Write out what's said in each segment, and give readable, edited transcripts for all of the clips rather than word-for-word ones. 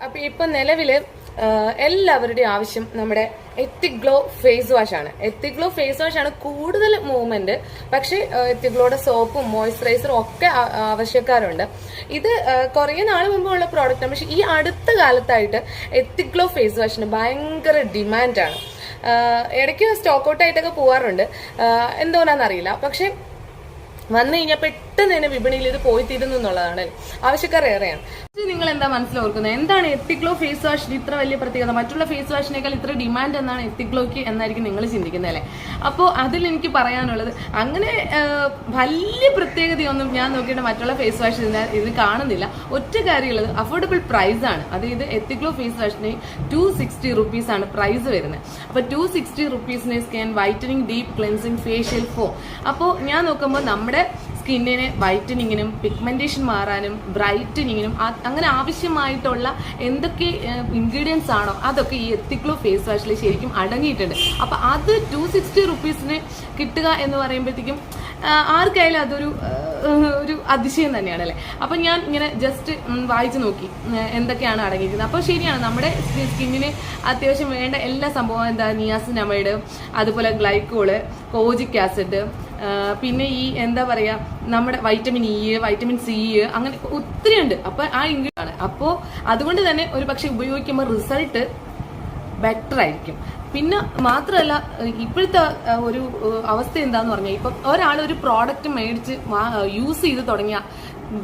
അപ്പൊ ഇപ്പൊ നിലവില് എല്ലാവരുടെയും ആവശ്യം നമ്മുടെ എത്തിക് ഗ്ലോ ഫേസ് വാഷ് ആണ്. എത്തിക് ഗ്ലോ ഫേസ് വാഷ് ആണ് കൂടുതൽ മൂവ്മെന്റ്. പക്ഷെ എത്തിക് ഗ്ലോയുടെ സോപ്പും മോയ്സ്ചറൈസറും ഒക്കെ ആവശ്യക്കാരുണ്ട്. ഇത് കുറെ നാൾ മുമ്പുള്ള പ്രോഡക്റ്റാണ്. പക്ഷെ ഈ അടുത്ത കാലത്തായിട്ട് എത്തിക് ഗ്ലോ ഫേസ് വാഷിന് ഭയങ്കര ഡിമാൻഡാണ്. ഇടയ്ക്ക് സ്റ്റോക്ക് ഔട്ട് ആയിട്ടൊക്കെ പോവാറുണ്ട്, എന്തോന്നാന്നറിയില്ല. പക്ഷെ വന്നു കഴിഞ്ഞാൽ പെട്ടെന്ന് തന്നെ വിപണിയിൽ ഇത് പോയി തീരുന്നു എന്നുള്ളതാണ്. ആവശ്യക്കാർ ഏറെയാണ്. നിങ്ങൾ എന്താ മനസ്സിലോർക്കുന്നത്? എന്താണ് എത്തിക് ഗ്ലോ ഫേസ് വാഷിന് ഇത്ര വലിയ പ്രത്യേകത? മറ്റുള്ള ഫേസ് വാഷിനേക്കാൾ ഇത്ര ഡിമാൻഡ് എന്നാണ് എത്തിക് ഗ്ലോയ്ക്ക് എന്നായിരിക്കും നിങ്ങൾ ചിന്തിക്കുന്നത് അല്ലേ? അപ്പോൾ അതിൽ എനിക്ക് പറയാനുള്ളത്, അങ്ങനെ വലിയ പ്രത്യേകതയൊന്നും ഞാൻ നോക്കിയിട്ട് മറ്റുള്ള ഫേസ് വാഷ് ഇതിന് കാണുന്നില്ല. ഒറ്റ കാര്യമുള്ളത് അഫോർഡബിൾ പ്രൈസ് ആണ്. അതായത് എത്തിക് ഗ്ലോ ഫേസ് വാഷിന് 260 rupees ആണ് പ്രൈസ് വരുന്നത്. അപ്പോൾ 260 rupees scan whitening deep cleansing facial form. അപ്പോൾ ഞാൻ നോക്കുമ്പോൾ നമ്മുടെ സ്കിന്നിന് വൈറ്റനിങ്ങിനും പിഗ്മെന്റേഷൻ മാറാനും ബ്രൈറ്റനിങ്ങിനും അങ്ങനെ ആവശ്യമായിട്ടുള്ള എന്തൊക്കെ ഇൻഗ്രീഡിയൻസ് ആണോ അതൊക്കെ ഈ എത്തിക് ഗ്ലോ ഫേസ് വാഷിൽ ശരിക്കും അടങ്ങിയിട്ടുണ്ട്. അപ്പൊ അത് 260 rupees കിട്ടുക എന്ന് പറയുമ്പോഴത്തേക്കും ആർക്കായാലും അതൊരു അതിശയം തന്നെയാണ് അല്ലേ? അപ്പൊ ഞാൻ ഇങ്ങനെ ജസ്റ്റ് വായിച്ചു നോക്കി എന്തൊക്കെയാണ് അടങ്ങിയിരിക്കുന്നത്. അപ്പോൾ ശരിയാണ്, നമ്മുടെ സ്കിന്നിന് അത്യാവശ്യം വേണ്ട എല്ലാ സംഭവം, എന്താ നിയാസിനമൈഡ്, അതുപോലെ ഗ്ലൈക്കോള്, കോജിക് ആസിഡ്, പിന്നെ ഈ എന്താ പറയാ നമ്മുടെ വൈറ്റമിൻ ഇ, വൈറ്റമിൻ സി, അങ്ങനെ ഒത്തിരി ഉണ്ട്. അപ്പൊ ആ ഇൻഗ്രീഡിയൻ്റ് ആണ്. അപ്പോൾ അതുകൊണ്ട് തന്നെ ഒരു പക്ഷെ ഉപയോഗിക്കുമ്പോൾ റിസൾട്ട് ബെറ്റർ ആയിരിക്കും. പിന്നെ മാത്രമല്ല, ഇപ്പോഴത്തെ ഒരു അവസ്ഥ എന്താന്ന് പറഞ്ഞാൽ, ഇപ്പം ഒരാൾ ഒരു പ്രോഡക്റ്റ് മേടിച്ച് യൂസ് ചെയ്ത് തുടങ്ങിയ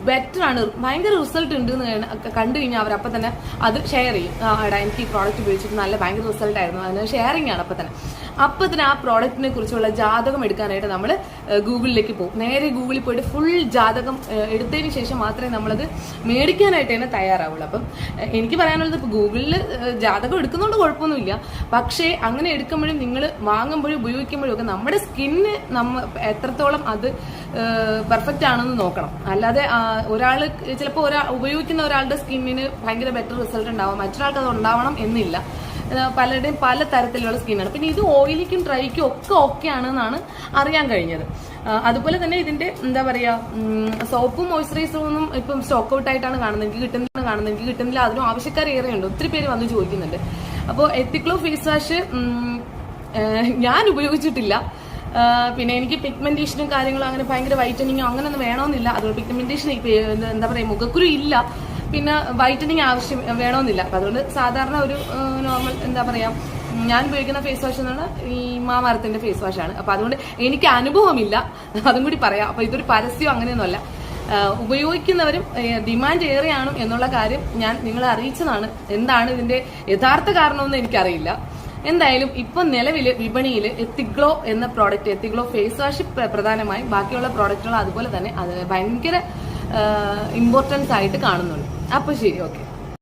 ബെറ്റർ ആണ്, ഭയങ്കര റിസൾട്ട് ഉണ്ട് എന്ന് കണ്ടു കഴിഞ്ഞാൽ അവരപ്പം തന്നെ അത് ഷെയർ ചെയ്യും. എടാ എനിക്ക് ഈ പ്രോഡക്റ്റ് ഉപയോഗിച്ചിട്ട് നല്ല ഭയങ്കര റിസൾട്ട് ആയിരുന്നു, അതിന് ഷെയറിംഗ് ആണ്. അപ്പം തന്നെ ആ പ്രോഡക്റ്റിനെ കുറിച്ചുള്ള ജാതകം എടുക്കാനായിട്ട് നമ്മൾ ഗൂഗിളിലേക്ക് പോകും. നേരെ ഗൂഗിളിൽ പോയിട്ട് ഫുൾ ജാതകം എടുത്തതിന് ശേഷം മാത്രമേ നമ്മളത് മേടിക്കാനായിട്ട് തന്നെ തയ്യാറാവുള്ളൂ. അപ്പം എനിക്ക് പറയാനുള്ളത്, ഇപ്പോൾ ഗൂഗിളിൽ ജാതകം എടുക്കുന്നതുകൊണ്ട് കുഴപ്പമൊന്നുമില്ല. പക്ഷേ അങ്ങനെ എടുക്കുമ്പോഴും നിങ്ങൾ വാങ്ങുമ്പോഴും ഉപയോഗിക്കുമ്പോഴും ഒക്കെ നമ്മുടെ സ്കിന്ന് എത്രത്തോളം അത് പെർഫെക്റ്റ് ആണെന്ന് നോക്കണം. അല്ലാതെ ഒരാൾ ചിലപ്പോൾ ഉപയോഗിക്കുന്ന ഒരാളുടെ സ്കിന്നിന് ഭയങ്കര ബെറ്റർ റിസൾട്ട് ഉണ്ടാവും, മറ്റൊരാൾക്ക് അത് ഉണ്ടാവണം എന്നില്ല. പലരുടെയും പല തരത്തിലുള്ള സ്കിന്നാണ്. പിന്നെ ഇത് ഓയിലിക്കും ഡ്രൈക്കും ഒക്കെ ഓക്കെ ആണെന്നാണ് അറിയാൻ കഴിഞ്ഞത്. അതുപോലെ തന്നെ ഇതിന്റെ എന്താ പറയാ, സോപ്പും മോയ്സ്ചറൈസറും ഒന്നും ഇപ്പം സ്റ്റോക്ക് ഔട്ട് ആയിട്ടാണ് കാണുന്നത്. എനിക്ക് കിട്ടുന്നില്ല. അതിനും ആവശ്യക്കാർ ഏറെയുണ്ട്, ഒത്തിരി പേര് വന്ന് ചോദിക്കുന്നുണ്ട്. അപ്പോൾ എത്തിക് ഗ്ലോ ഫേസ് വാഷ് ഞാൻ ഉപയോഗിച്ചിട്ടില്ല. പിന്നെ എനിക്ക് പിഗ്മെന്റേഷനും കാര്യങ്ങളും അങ്ങനെ ഭയങ്കര വൈറ്റനിങ്ങോ അങ്ങനെയൊന്നും വേണമെന്നില്ല. അതുകൊണ്ട് പിഗ്മെന്റേഷൻ എന്താ പറയാ മുഖക്കുരു ഇല്ല, പിന്നെ വൈറ്റനിങ് ആവശ്യം വേണമെന്നില്ല. അപ്പൊ അതുകൊണ്ട് സാധാരണ ഒരു നോർമൽ എന്താ പറയാ ഞാൻ ഉപയോഗിക്കുന്ന ഫേസ് വാഷ് എന്ന് പറഞ്ഞാൽ ഈ മാമരത്തിന്റെ ഫേസ് വാഷാണ്. അപ്പൊ അതുകൊണ്ട് എനിക്ക് അനുഭവമില്ല, അതും കൂടി പറയാം. അപ്പൊ ഇതൊരു പരസ്യം അങ്ങനെയൊന്നുമല്ല. ഉപയോഗിക്കുന്നവരും ഡിമാൻഡ് ഏറെയാണ് എന്നുള്ള കാര്യം ഞാൻ നിങ്ങളെ അറിയിച്ചതാണ്. എന്താണ് ഇതിന്റെ യഥാർത്ഥ കാരണമെന്ന് എനിക്കറിയില്ല. എന്തായാലും ഇപ്പൊ നിലവില് വിപണിയിൽ എത്തിക് ഗ്ലോ എന്ന product, Ethiglo face wash പ്രധാനമായും, ബാക്കിയുള്ള പ്രോഡക്റ്റുകൾ അതുപോലെ തന്നെ അത് ഭയങ്കര ഇമ്പോർട്ടൻസ് ആയിട്ട് കാണുന്നുണ്ട്. അപ്പൊ ശരി, ഓക്കെ.